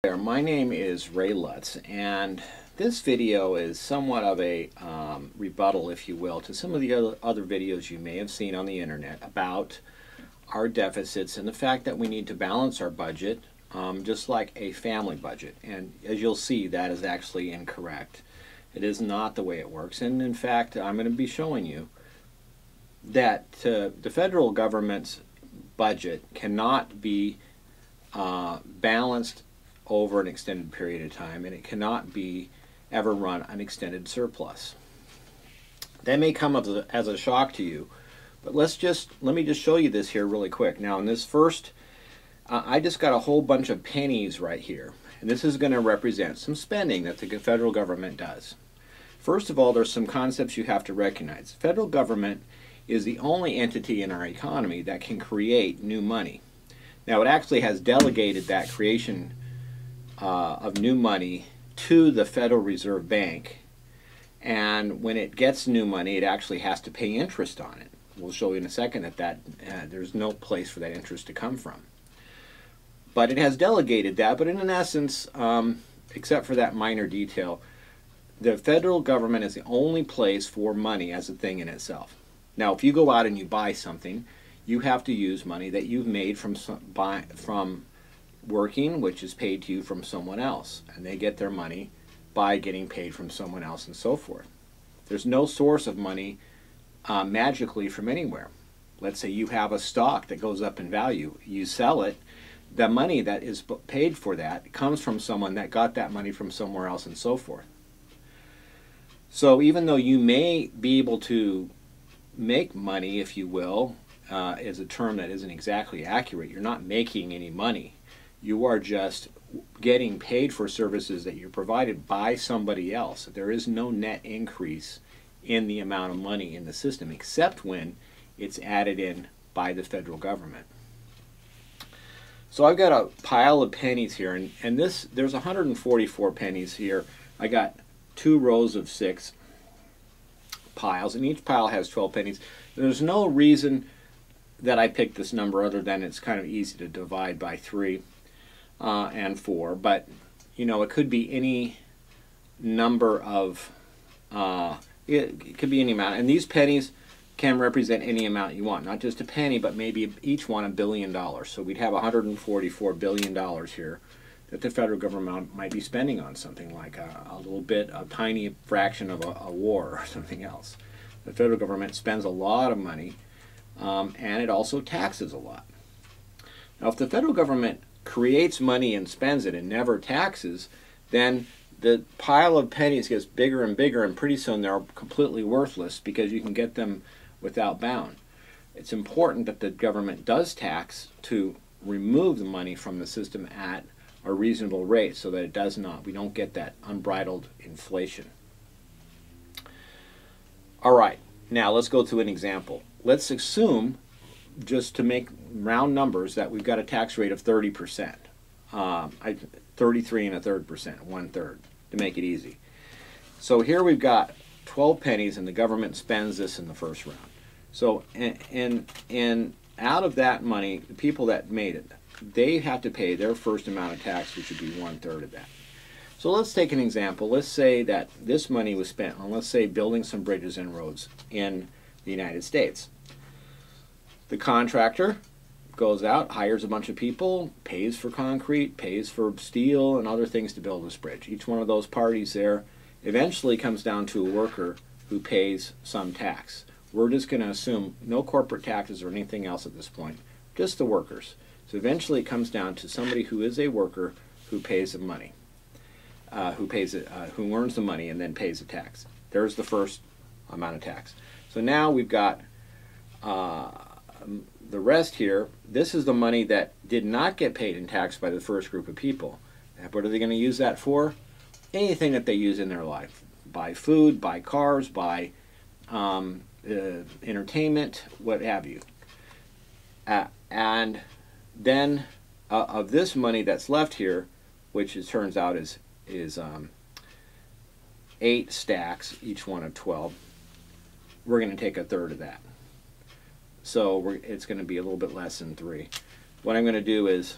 There, my name is Ray Lutz, and this video is somewhat of a rebuttal, if you will, to some of the other videos you may have seen on the internet about our deficits and the fact that we need to balance our budget just like a family budget. And as you'll see, that is actually incorrect. It is not the way it works. And in fact, I'm going to be showing you that the federal government's budget cannot be balanced over an extended period of time, and it cannot be ever run an extended surplus. That may come as a shock to you, but let me just show you this here really quick. Now in this first, I just got a whole bunch of pennies right here, and this is going to represent some spending that the federal government does. First of all, there's some concepts you have to recognize. The federal government is the only entity in our economy that can create new money. Now it actually has delegated that creation of new money to the Federal Reserve Bank, and when it gets new money it actually has to pay interest on it. We'll show you in a second that there's no place for that interest to come from. But it has delegated that, but in essence, except for that minor detail, the federal government is the only place for money as a thing in itself. Now if you go out and you buy something, you have to use money that you've made from working, which is paid to you from someone else, and they get their money by getting paid from someone else and so forth. There's no source of money magically from anywhere. Let's say you have a stock that goes up in value, you sell it, the money that is paid for that comes from someone that got that money from somewhere else and so forth. So even though you may be able to make money, if you will, is a term that isn't exactly accurate. You're not making any money. You are just getting paid for services that you're provided by somebody else. There is no net increase in the amount of money in the system except when it's added in by the federal government. So I've got a pile of pennies here, and there's 144 pennies here. I got 2 rows of 6 piles, and each pile has 12 pennies. There's no reason that I picked this number other than it's kind of easy to divide by 3 and 4, but you know, it could be any number of it could be any amount, and these pennies can represent any amount you want, not just a penny, but maybe each one $1 billion. So we'd have $144 billion here that the federal government might be spending on something like a little bit, a tiny fraction of a war or something else. The federal government spends a lot of money, and it also taxes a lot. Now if the federal government creates money and spends it and never taxes, then the pile of pennies gets bigger and bigger, and pretty soon they're completely worthless because you can get them without bound. It's important that the government does tax to remove the money from the system at a reasonable rate so that we don't get that unbridled inflation. Alright, now let's go to an example. Let's assume, just to make round numbers, that we've got a tax rate of 30%. 33 1/3%, 1/3, to make it easy. So here we've got 12 pennies and the government spends this in the first round. So and out of that money, the people that made it, they have to pay their first amount of tax, which would be 1/3 of that. So let's take an example. Let's say that this money was spent on, let's say, building some bridges and roads in the United States. The contractor goes out, hires a bunch of people, pays for concrete, pays for steel and other things to build this bridge. Each one of those parties there eventually comes down to a worker who pays some tax. We're just going to assume no corporate taxes or anything else at this point, just the workers. So eventually it comes down to somebody who is a worker who pays the money, who earns the money and then pays the tax. There's the first amount of tax. So now we've got the rest here. This is the money that did not get paid in tax by the first group of people. What are they going to use that for? Anything that they use in their life. Buy food, buy cars, buy entertainment, what have you. And then of this money that's left here, which it turns out is 8 stacks, each one of 12, we're going to take 1/3 of that. So it's going to be a little bit less than 3. What I'm going to do is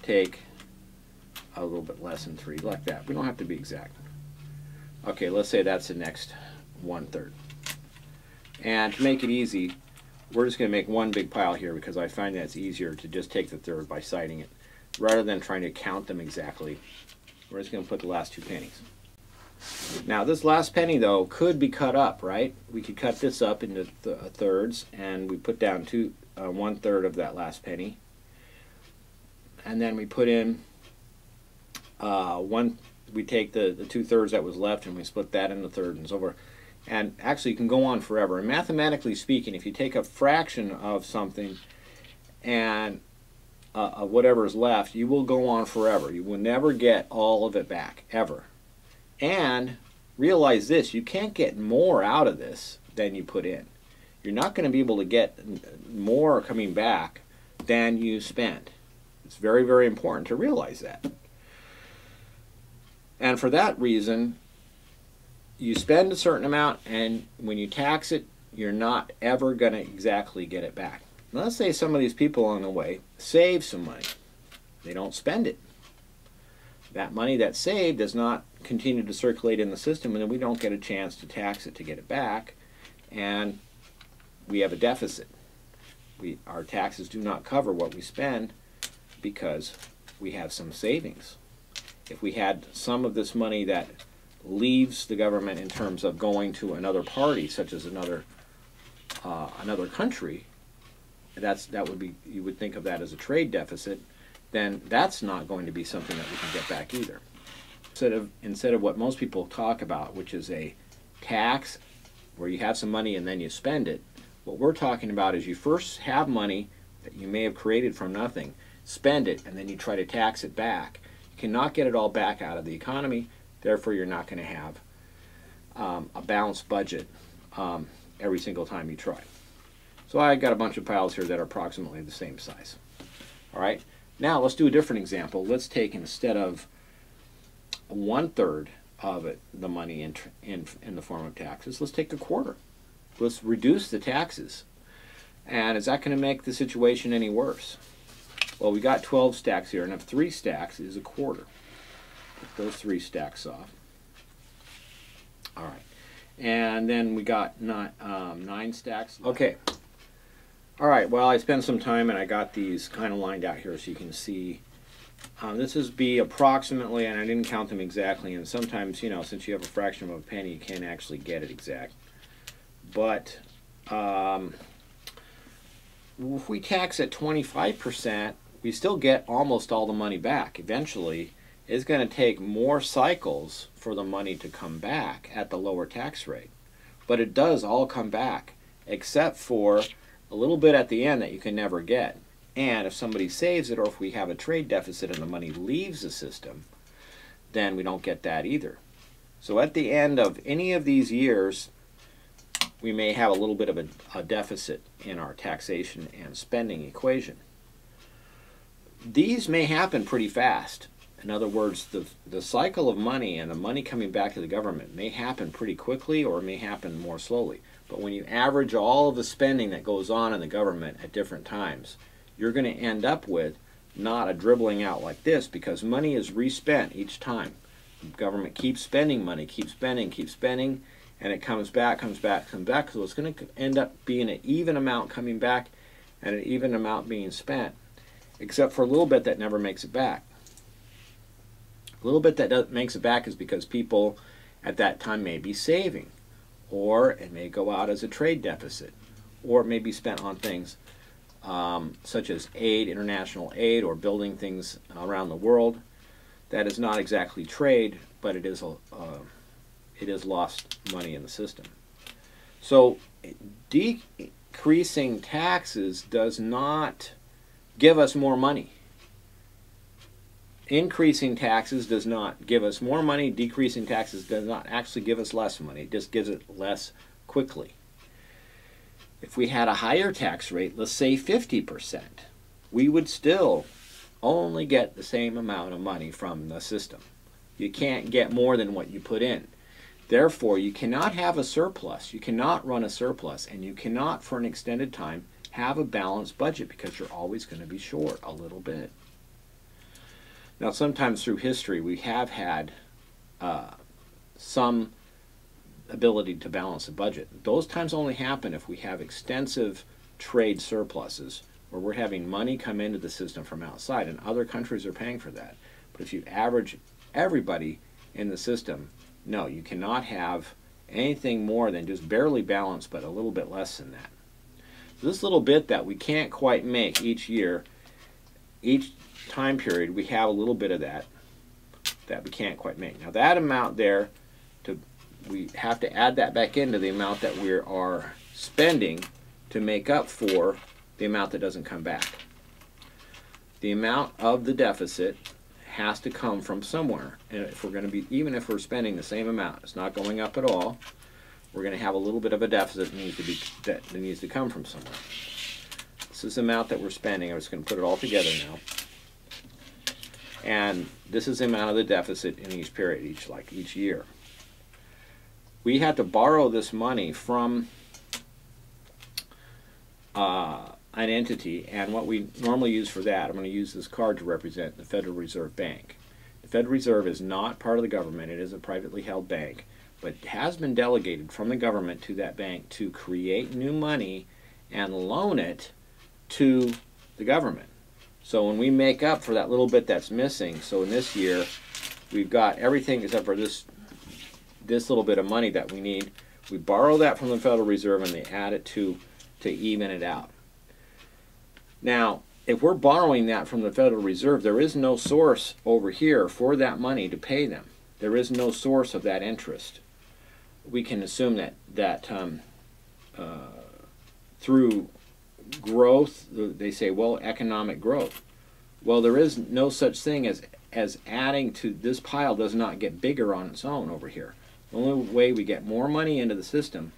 take a little bit less than 3, like that. We don't have to be exact. Okay, let's say that's the next 1/3. And to make it easy, we're just going to make one big pile here because I find that it's easier to just take the third by citing it rather than trying to count them exactly. We're just going to put the last 2 pennies. Now this last penny though could be cut up, right? We could cut this up into thirds, and we put down 1/3 of that last penny, and then we put in we take the 2/3 that was left and we split that into thirds and so forth. And actually you can go on forever. And mathematically speaking, if you take a fraction of something and whatever is left, you will go on forever. You will never get all of it back, ever. And realize this, you can't get more out of this than you put in. You're not going to be able to get more coming back than you spend. It's very, very important to realize that. And for that reason, you spend a certain amount, and when you tax it, you're not ever going to exactly get it back. Now, let's say some of these people along the way save some money. They don't spend it. That money that's saved does not continue to circulate in the system, and then we don't get a chance to tax it to get it back, and we have a deficit. Our taxes do not cover what we spend because we have some savings. If we had some of this money that leaves the government in terms of going to another party, such as another country, that would be, you would think of that as a trade deficit, then that's not going to be something that we can get back either. Instead of what most people talk about, which is a tax where you have some money and then you spend it, what we're talking about is you first have money that you may have created from nothing, spend it, and then you try to tax it back. You cannot get it all back out of the economy, therefore you're not going to have a balanced budget every single time you try. So I got a bunch of piles here that are approximately the same size. All right, now let's do a different example. Let's take, instead of 1/3 of it, the money in the form of taxes, let's take 1/4. Let's reduce the taxes. And is that going to make the situation any worse? Well, we got 12 stacks here, and if 3 stacks is 1/4. Put those 3 stacks off. All right, and then we got 9 stacks. Okay. All right, well, I spent some time and I got these kind of lined out here so you can see. This is be approximately, and I didn't count them exactly, and sometimes, you know, since you have a fraction of a penny, you can't actually get it exact. But if we tax at 25%, we still get almost all the money back. Eventually, it's going to take more cycles for the money to come back at the lower tax rate. But it does all come back, except for a little bit at the end that you can never get. And if somebody saves it, or if we have a trade deficit and the money leaves the system, then we don't get that either. So at the end of any of these years, we may have a little bit of a deficit in our taxation and spending equation. These may happen pretty fast. In other words, the cycle of money and the money coming back to the government may happen pretty quickly or may happen more slowly. But when you average all of the spending that goes on in the government at different times, you're going to end up with not a dribbling out like this, because money is respent each time. The government keeps spending money, keeps spending, and it comes back. So it's going to end up being an even amount coming back and an even amount being spent, except for a little bit that never makes it back. A little bit that makes it back is because people at that time may be saving, or it may go out as a trade deficit, or it may be spent on things such as aid, international aid, or building things around the world. That is not exactly trade, but it is lost money in the system. So decreasing taxes does not give us more money. Increasing taxes does not give us more money. Decreasing taxes does not actually give us less money. It just gives it less quickly. If we had a higher tax rate, let's say 50%, we would still only get the same amount of money from the system. You can't get more than what you put in. Therefore, you cannot have a surplus. You cannot run a surplus, and you cannot, for an extended time, have a balanced budget, because you're always going to be short a little bit. Now, sometimes through history, we have had some ability to balance a budget. Those times only happen if we have extensive trade surpluses, where we're having money come into the system from outside, and other countries are paying for that. But if you average everybody in the system, no, you cannot have anything more than just barely balanced, but a little bit less than that. So this little bit that we can't quite make each year, each time period, we have a little bit of that we can't quite make. Now that amount there, we have to add that back into the amount that we are spending to make up for the amount that doesn't come back. The amount of the deficit has to come from somewhere, and if we're going to be, even if we're spending the same amount, it's not going up at all, we're going to have a little bit of a deficit that needs to come from somewhere. This is the amount that we're spending. I'm just going to put it all together now. And this is the amount of the deficit in each period, each year. We had to borrow this money from an entity, and what we normally use for that, I'm going to use this card to represent the Federal Reserve Bank. The Federal Reserve is not part of the government. It is a privately held bank, but it has been delegated from the government to that bank to create new money and loan it to the government. So when we make up for that little bit that's missing, so in this year we've got everything except for this little bit of money that we need. We borrow that from the Federal Reserve and they add it to even it out. Now, if we're borrowing that from the Federal Reserve, there is no source over here for that money to pay them. There is no source of that interest. We can assume that through growth, they say, well, economic growth. Well, there is no such thing as adding to this pile does not get bigger on its own over here. The only way we get more money into the system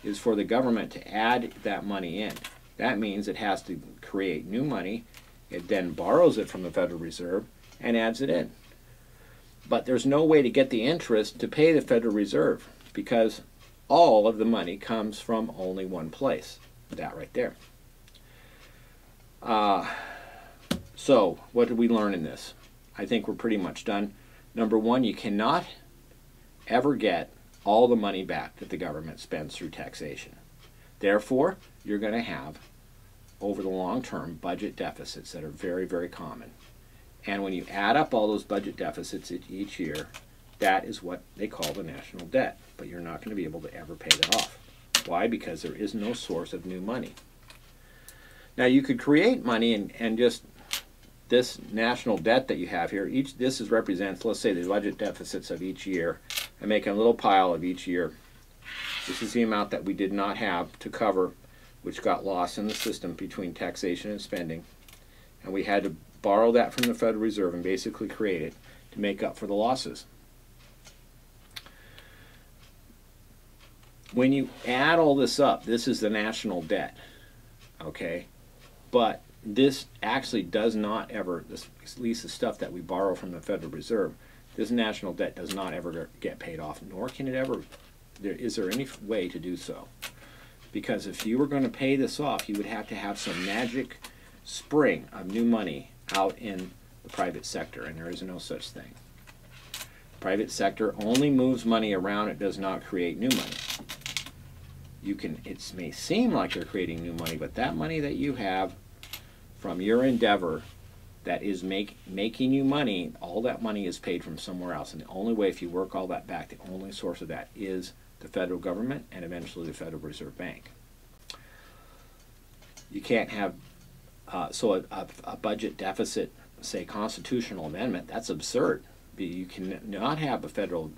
is for the government to add that money in. That means it has to create new money. It then borrows it from the Federal Reserve and adds it in. But there's no way to get the interest to pay the Federal Reserve because all of the money comes from only one place. That right there. So, what did we learn in this? I think we're pretty much done. Number one, you cannot ever get all the money back that the government spends through taxation. Therefore, you're going to have, over the long term, budget deficits that are very, very common. And when you add up all those budget deficits each year, that is what they call the national debt. But you're not going to be able to ever pay that off. Why? Because there is no source of new money. Now, you could create money and just this national debt that you have here, this represents, let's say, the budget deficits of each year. I'm making a little pile of each year. This is the amount that we did not have to cover, which got lost in the system between taxation and spending. And we had to borrow that from the Federal Reserve and basically create it to make up for the losses. When you add all this up, this is the national debt, okay? But this actually does not ever, at least the stuff that we borrow from the Federal Reserve, this national debt does not ever get paid off, nor can it ever, is there any way to do so? Because if you were going to pay this off, you would have to have some magic spring of new money out in the private sector, and there is no such thing. The private sector only moves money around, it does not create new money. It may seem like you're creating new money, but that money that you have from your endeavor that is making you money, all that money is paid from somewhere else. And the only way, if you work all that back, the only source of that is the federal government and eventually the Federal Reserve Bank. You can't have, so a budget deficit, say constitutional amendment, that's absurd. You cannot have a federal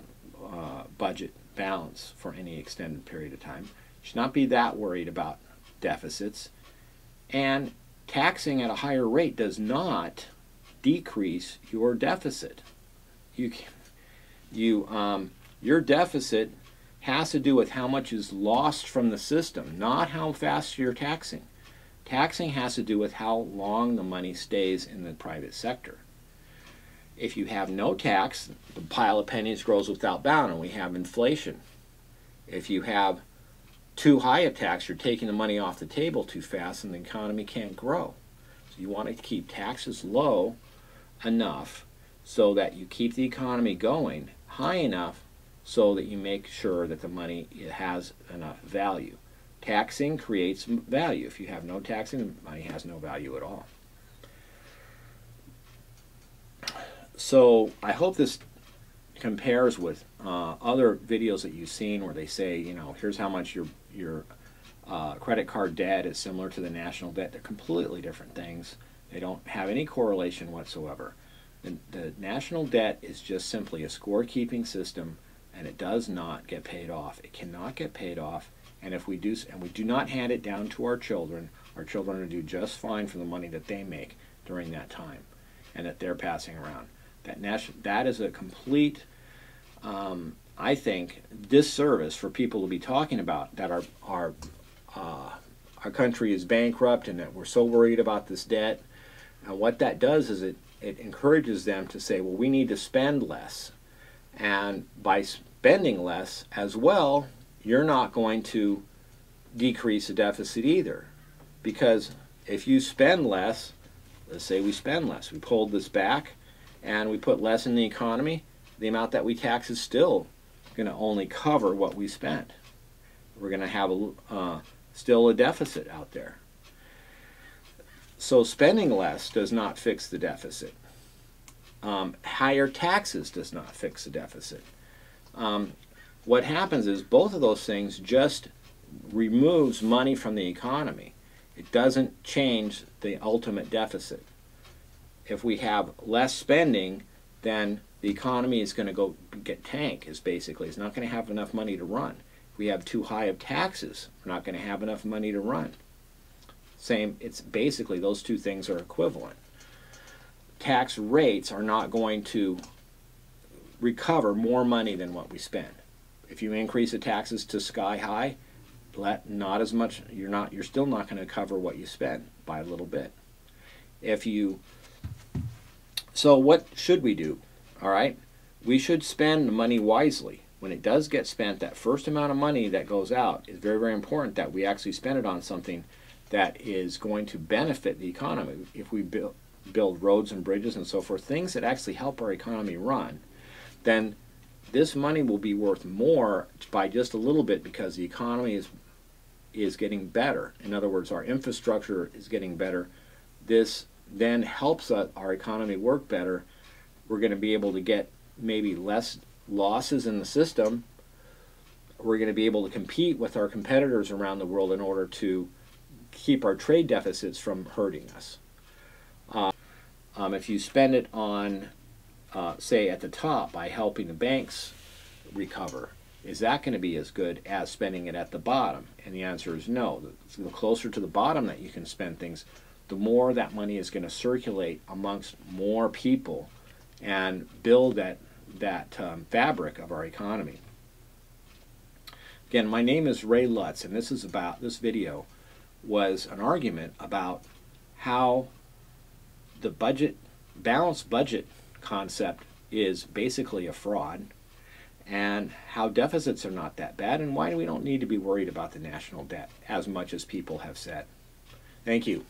budget balance for any extended period of time. You should not be that worried about deficits. And taxing at a higher rate does not decrease your deficit. Your deficit has to do with how much is lost from the system, not how fast you're taxing. Taxing has to do with how long the money stays in the private sector. If you have no tax, the pile of pennies grows without bound, and we have inflation. If you have too high a tax, you're taking the money off the table too fast, and the economy can't grow. So you want to keep taxes low enough so that you keep the economy going high enough so that you make sure that the money has enough value. Taxing creates value. If you have no taxing, money has no value at all. So I hope this compares with other videos that you've seen where they say, you know, here's how much your credit card debt is similar to the national debt. They're completely different things. They don't have any correlation whatsoever. The national debt is just simply a scorekeeping system, and it does not get paid off. It cannot get paid off, and if we do, and we do not hand it down to our children will do just fine for the money that they make during that time, and that they're passing around. That is a complete, I think, disservice for people to be talking about that our country is bankrupt and that we're so worried about this debt. And what that does is it encourages them to say, well, we need to spend less. And by spending less as well, you're not going to decrease the deficit either. Because if you spend less, let's say we spend less, we pulled this back and we put less in the economy, the amount that we tax is still going to only cover what we spent. We're going to have still a deficit out there. So spending less does not fix the deficit. Higher taxes does not fix the deficit. What happens is both of those things just removes money from the economy. It doesn't change the ultimate deficit. If we have less spending, then the economy is going to get tank, is basically. It's not going to have enough money to run. If we have too high of taxes, we're not going to have enough money to run. Same, it's basically those two things are equivalent. Tax rates are not going to recover more money than what we spend. If you increase the taxes to sky high, not as much, you're still not going to cover what you spend by a little bit. So what should we do? All right, we should spend the money wisely. When it does get spent, that first amount of money that goes out is very, very important that we actually spend it on something that is going to benefit the economy. If we build roads and bridges and so forth, things that actually help our economy run, then this money will be worth more by just a little bit because the economy is getting better. In other words, our infrastructure is getting better. This then helps our economy work better. We're going to be able to get maybe less losses in the system. We're going to be able to compete with our competitors around the world in order to keep our trade deficits from hurting us. If you spend it on, say, at the top by helping the banks recover, is that going to be as good as spending it at the bottom? And the answer is no. The closer to the bottom that you can spend things, the more that money is going to circulate amongst more people and build that fabric of our economy. Again, my name is Ray Lutz, and this video was an argument about how the balanced budget concept is basically a fraud, and how deficits are not that bad, and why we don't need to be worried about the national debt as much as people have said. Thank you.